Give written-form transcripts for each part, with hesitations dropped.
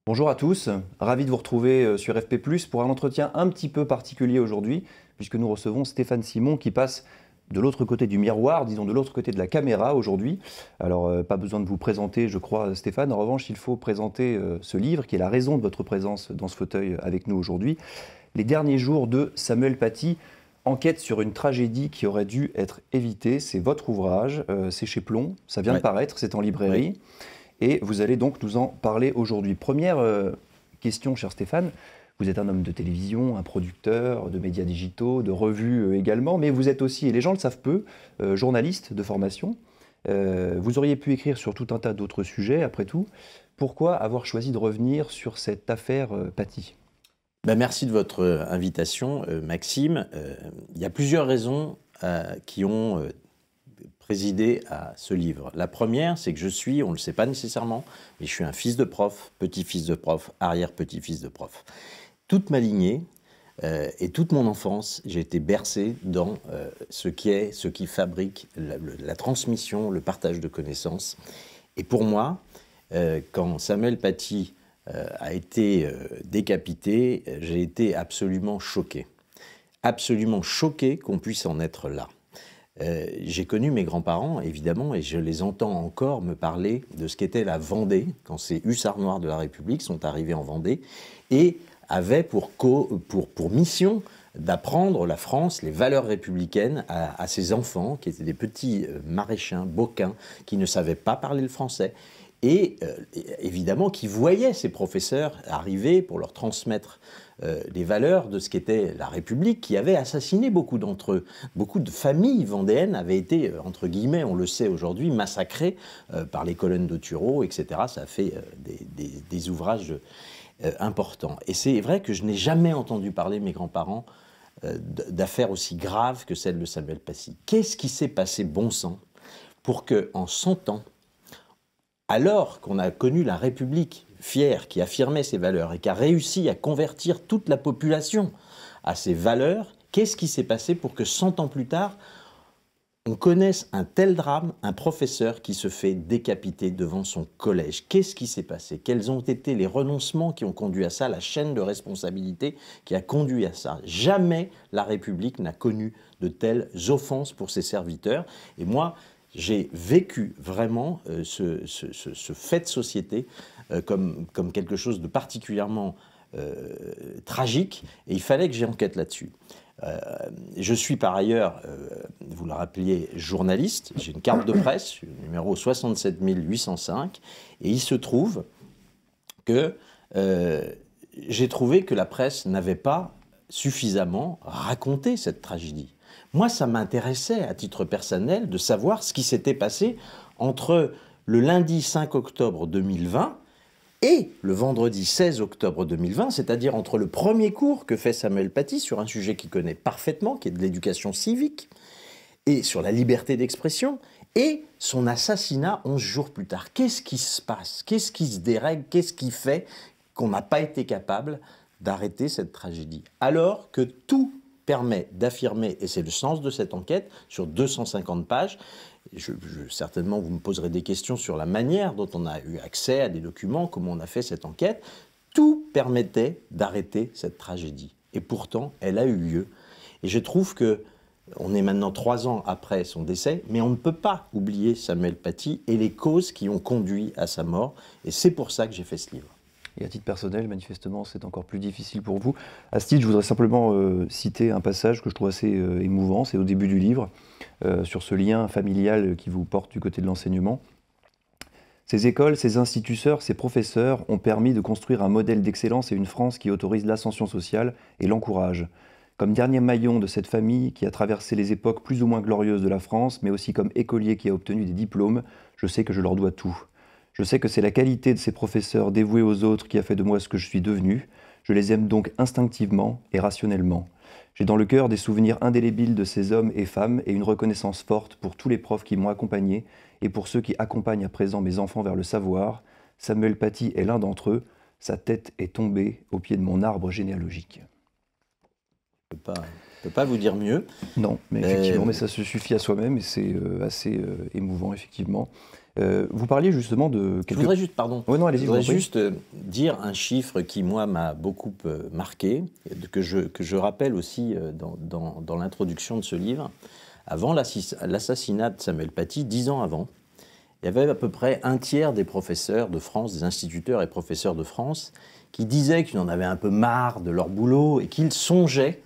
Bonjour à tous, ravi de vous retrouver sur FP+, pour un entretien un petit peu particulier aujourd'hui, puisque nous recevons Stéphane Simon qui passe de l'autre côté du miroir, disons de l'autre côté de la caméra aujourd'hui. Alors, pas besoin de vous présenter, je crois, Stéphane. En revanche, il faut présenter ce livre, qui est la raison de votre présence dans ce fauteuil avec nous aujourd'hui. Les derniers jours de Samuel Paty, enquête sur une tragédie qui aurait dû être évitée. C'est votre ouvrage, c'est chez Plomb, ça vient de Ouais. paraître, c'est en librairie. Oui. Et vous allez donc nous en parler aujourd'hui. Première question, cher Stéphane. Vous êtes un homme de télévision, un producteur de médias digitaux, de revues également, mais vous êtes aussi, et les gens le savent peu, journaliste de formation. Vous auriez pu écrire sur tout un tas d'autres sujets, après tout. Pourquoi avoir choisi de revenir sur cette affaire Paty? Ben, merci de votre invitation, Maxime. Il y a plusieurs raisons qui ont présidé à ce livre. La première, c'est que je suis, on ne le sait pas nécessairement, mais je suis un fils de prof, petit-fils de prof, arrière-petit-fils de prof. Toute ma lignée et toute mon enfance, j'ai été bercé dans ce qui fabrique la transmission, le partage de connaissances. Et pour moi, quand Samuel Paty a été décapité, j'ai été absolument choqué. Absolument choqué qu'on puisse en être là. J'ai connu mes grands-parents, évidemment, et je les entends encore me parler de ce qu'était la Vendée, quand ces hussards noirs de la République sont arrivés en Vendée, et avaient pour mission d'apprendre la France, les valeurs républicaines, à ces enfants, qui étaient des petits maraîchins, boquins, qui ne savaient pas parler le français, et évidemment qui voyaient ces professeurs arriver pour leur transmettre les valeurs de ce qu'était la République, qui avait assassiné beaucoup d'entre eux. Beaucoup de familles vendéennes avaient été, entre guillemets, on le sait aujourd'hui, massacrées par les colonnes de Turot, etc. Ça a fait des ouvrages importants. Et c'est vrai que je n'ai jamais entendu parler, mes grands-parents, d'affaires aussi graves que celle de Samuel Paty. Qu'est-ce qui s'est passé, bon sang, pour qu'en 100 ans, alors qu'on a connu la République fière, qui affirmait ses valeurs et qui a réussi à convertir toute la population à ses valeurs, qu'est-ce qui s'est passé pour que 100 ans plus tard, on connaisse un tel drame, un professeur qui se fait décapiter devant son collège? Qu'est-ce qui s'est passé? Quels ont été les renoncements qui ont conduit à ça, la chaîne de responsabilité qui a conduit à ça? Jamais la République n'a connu de telles offenses pour ses serviteurs. Et moi, j'ai vécu vraiment ce fait de société comme quelque chose de particulièrement tragique, et il fallait que j'enquête là-dessus. Je suis par ailleurs, vous le rappeliez, journaliste, j'ai une carte de presse, numéro 67 805, et il se trouve que j'ai trouvé que la presse n'avait pas suffisamment raconté cette tragédie. Moi, ça m'intéressait, à titre personnel, de savoir ce qui s'était passé entre le lundi 5 octobre 2020 et le vendredi 16 octobre 2020, c'est-à-dire entre le premier cours que fait Samuel Paty sur un sujet qu'il connaît parfaitement, qui est de l'éducation civique, et sur la liberté d'expression, et son assassinat 11 jours plus tard. Qu'est-ce qui se passe? Qu'est-ce qui se dérègle? Qu'est-ce qui fait qu'on n'a pas été capable d'arrêter cette tragédie? Alors que tout permet d'affirmer, et c'est le sens de cette enquête, sur 250 pages, certainement vous me poserez des questions sur la manière dont on a eu accès à des documents, comment on a fait cette enquête, tout permettait d'arrêter cette tragédie. Et pourtant, elle a eu lieu. Et je trouve que on est maintenant 3 ans après son décès, mais on ne peut pas oublier Samuel Paty et les causes qui ont conduit à sa mort. Et c'est pour ça que j'ai fait ce livre. Et à titre personnel, manifestement, c'est encore plus difficile pour vous. À ce titre, je voudrais simplement citer un passage que je trouve assez émouvant, c'est au début du livre, sur ce lien familial qui vous porte du côté de l'enseignement. Ces écoles, ces instituteurs, ces professeurs ont permis de construire un modèle d'excellence et une France qui autorise l'ascension sociale et l'encourage. Comme dernier maillon de cette famille qui a traversé les époques plus ou moins glorieuses de la France, mais aussi comme écolier qui a obtenu des diplômes, je sais que je leur dois tout. Je sais que c'est la qualité de ces professeurs dévoués aux autres qui a fait de moi ce que je suis devenu. Je les aime donc instinctivement et rationnellement. J'ai dans le cœur des souvenirs indélébiles de ces hommes et femmes et une reconnaissance forte pour tous les profs qui m'ont accompagné et pour ceux qui accompagnent à présent mes enfants vers le savoir. Samuel Paty est l'un d'entre eux. Sa tête est tombée au pied de mon arbre généalogique. Je ne peux pas vous dire mieux. Non, mais effectivement, mais ça se suffit à soi-même et c'est assez émouvant, effectivement. Vous parliez justement de Je voudrais juste, pardon, ouais, non, je voudrais juste dire un chiffre qui, moi, m'a beaucoup marqué, que je rappelle aussi dans l'introduction de ce livre. Avant l'assassinat de Samuel Paty, 10 ans avant, il y avait à peu près un tiers des professeurs de France, des instituteurs et professeurs de France, qui disaient qu'ils en avaient un peu marre de leur boulot et qu'ils songeaient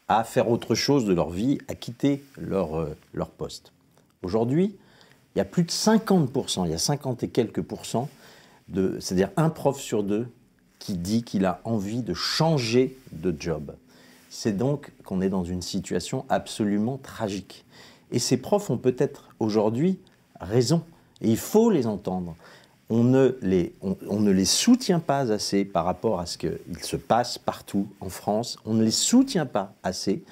à faire autre chose de leur vie, à quitter leur poste. Aujourd'hui, il y a plus de 50%, il y a 50 et quelques pourcents, c'est-à-dire un prof sur deux qui dit qu'il a envie de changer de job. C'est donc qu'on est dans une situation absolument tragique. Et ces profs ont peut-être aujourd'hui raison, et il faut les entendre. On ne les soutient pas assez par rapport à ce qu'il se passe partout en France, on ne les soutient pas assez.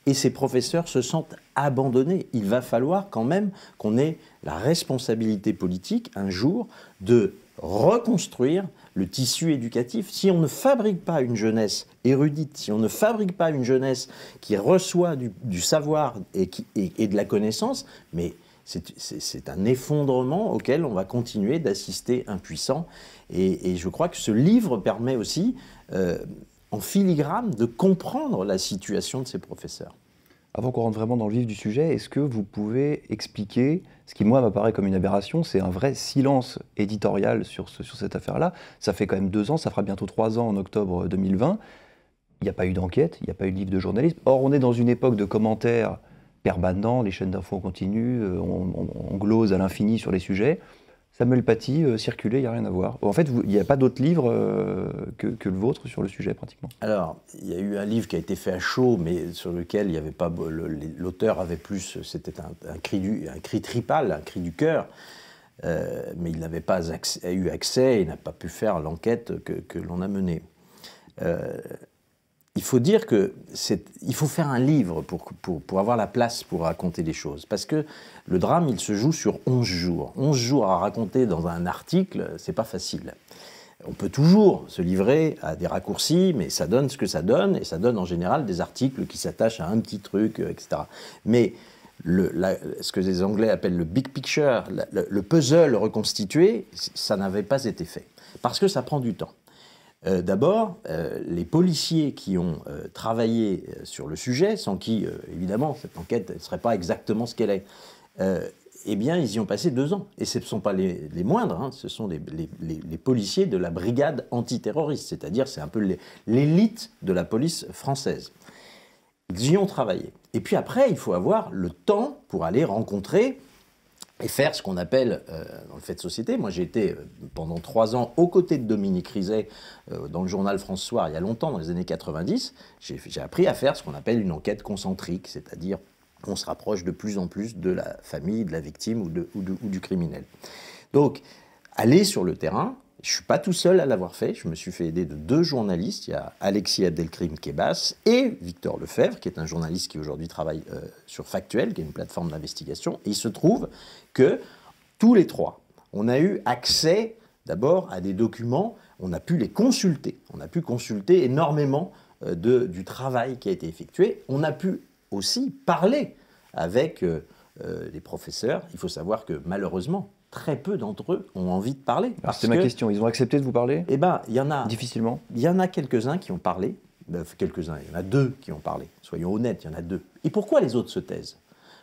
Et ces professeurs se sentent abandonnés. Il va falloir quand même qu'on ait la responsabilité politique, un jour, de reconstruire le tissu éducatif. Si on ne fabrique pas une jeunesse érudite, si on ne fabrique pas une jeunesse qui reçoit du savoir et de la connaissance, mais c'est un effondrement auquel on va continuer d'assister impuissant. Et je crois que ce livre permet aussi, en filigrane, de comprendre la situation de ces professeurs. Avant qu'on rentre vraiment dans le vif du sujet, est-ce que vous pouvez expliquer, ce qui moi m'apparaît comme une aberration, c'est un vrai silence éditorial sur cette affaire-là. Ça fait quand même 2 ans, ça fera bientôt 3 ans en octobre 2020. Il n'y a pas eu d'enquête, il n'y a pas eu de livre de journalisme. Or, on est dans une époque de commentaires permanents, les chaînes d'infos continuent, on glose à l'infini sur les sujets. Samuel Paty, circulait, il n'y a rien à voir. En fait, il n'y a pas d'autres livres que le vôtre sur le sujet, pratiquement. Alors, il y a eu un livre qui a été fait à chaud, mais sur lequel il n'y avait pas... L'auteur avait plus... C'était un cri tripal, un cri du cœur. Mais il n'avait pas eu accès, il n'a pas pu faire l'enquête que l'on a menée. Il faut dire qu'il faut faire un livre pour avoir la place pour raconter les choses. Parce que le drame, il se joue sur 11 jours. 11 jours à raconter dans un article, c'est pas facile. On peut toujours se livrer à des raccourcis, mais ça donne ce que ça donne, et ça donne en général des articles qui s'attachent à un petit truc, etc. Mais ce que les Anglais appellent le big picture, le puzzle reconstitué, ça n'avait pas été fait. Parce que ça prend du temps. D'abord, les policiers qui ont travaillé sur le sujet, sans qui, évidemment, cette enquête ne serait pas exactement ce qu'elle est, eh bien, ils y ont passé 2 ans. Et ce ne sont pas les moindres, hein, ce sont les policiers de la brigade antiterroriste, c'est-à-dire c'est un peu l'élite de la police française. Ils y ont travaillé. Et puis après, il faut avoir le temps pour aller rencontrer et faire ce qu'on appelle, dans le fait de société, moi j'ai été pendant 3 ans aux côtés de Dominique Rizet dans le journal France Soir il y a longtemps, dans les années 90, j'ai appris à faire ce qu'on appelle une enquête concentrique, c'est-à-dire qu'on se rapproche de plus en plus de la famille, de la victime ou du criminel. Donc, aller sur le terrain, je ne suis pas tout seul à l'avoir fait, je me suis fait aider de 2 journalistes, il y a Alexis Abdelkrim-Kebas et Victor Lefebvre, qui est un journaliste qui aujourd'hui travaille sur Factuel, qui est une plateforme d'investigation, et il se trouve que tous les 3, on a eu accès d'abord à des documents, on a pu les consulter, on a pu consulter énormément du travail qui a été effectué, on a pu aussi parler avec les professeurs. Il faut savoir que malheureusement, très peu d'entre eux ont envie de parler. C'est ma question, ils ont accepté de vous parler? Eh bien, il y en a... Difficilement. Il y en a quelques-uns qui ont parlé, quelques-uns, il y en a 2 qui ont parlé, soyons honnêtes, il y en a 2. Et pourquoi les autres se taisent?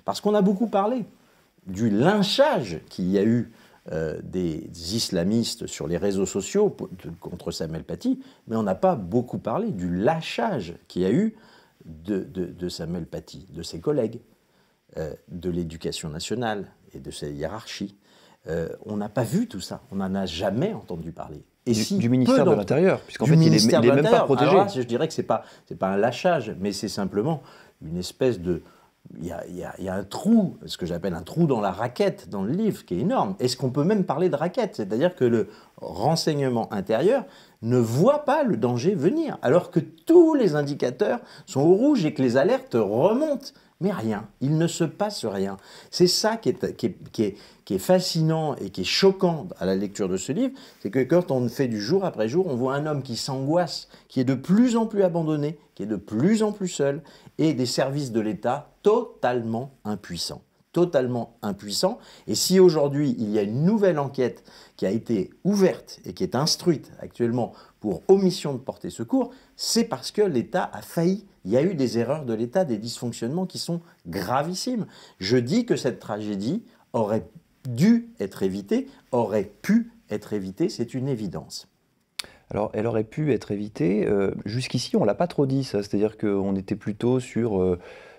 Parce qu'on a beaucoup parlé du lynchage qu'il y a eu des islamistes sur les réseaux sociaux contre Samuel Paty, mais on n'a pas beaucoup parlé du lâchage qu'il y a eu de Samuel Paty, de ses collègues, de l'éducation nationale et de ses hiérarchies. On n'a pas vu tout ça, on n'en a jamais entendu parler. Et du ministère de l'Intérieur, puisqu'en fait il est même pas protégé. Alors là, je dirais que c'est pas un lâchage, mais c'est simplement une espèce de... Il y a un trou, ce que j'appelle un trou dans la raquette, dans le livre, qui est énorme. Est-ce qu'on peut même parler de raquette? C'est-à-dire que le renseignement intérieur ne voit pas le danger venir, alors que tous les indicateurs sont au rouge et que les alertes remontent. Mais rien, il ne se passe rien. C'est ça qui est fascinant et qui est choquant à la lecture de ce livre, c'est que quand on fait du jour après jour, on voit un homme qui s'angoisse, qui est de plus en plus abandonné, qui est de plus en plus seul, et des services de l'État totalement impuissants. totalement impuissants. Et si aujourd'hui, il y a une nouvelle enquête qui a été ouverte et qui est instruite actuellement pour omission de porter secours, c'est parce que l'État a failli. Il y a eu des erreurs de l'État, des dysfonctionnements qui sont gravissimes. Je dis que cette tragédie aurait dû être évitée, aurait pu être évitée, c'est une évidence. Alors, elle aurait pu être évitée. Jusqu'ici, on ne l'a pas trop dit, ça. C'est-à-dire qu'on était plutôt sur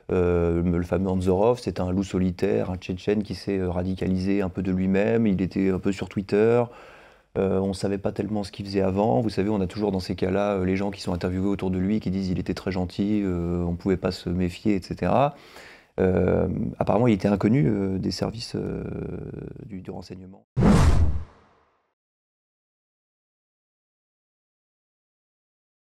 le fameux Anzorov. C'était un loup solitaire, un Tchétchène qui s'est radicalisé un peu de lui-même. Il était un peu sur Twitter. On ne savait pas tellement ce qu'il faisait avant. Vous savez, on a toujours dans ces cas-là les gens qui sont interviewés autour de lui qui disent qu'il était très gentil, on ne pouvait pas se méfier, etc. Apparemment, il était inconnu des services du renseignement.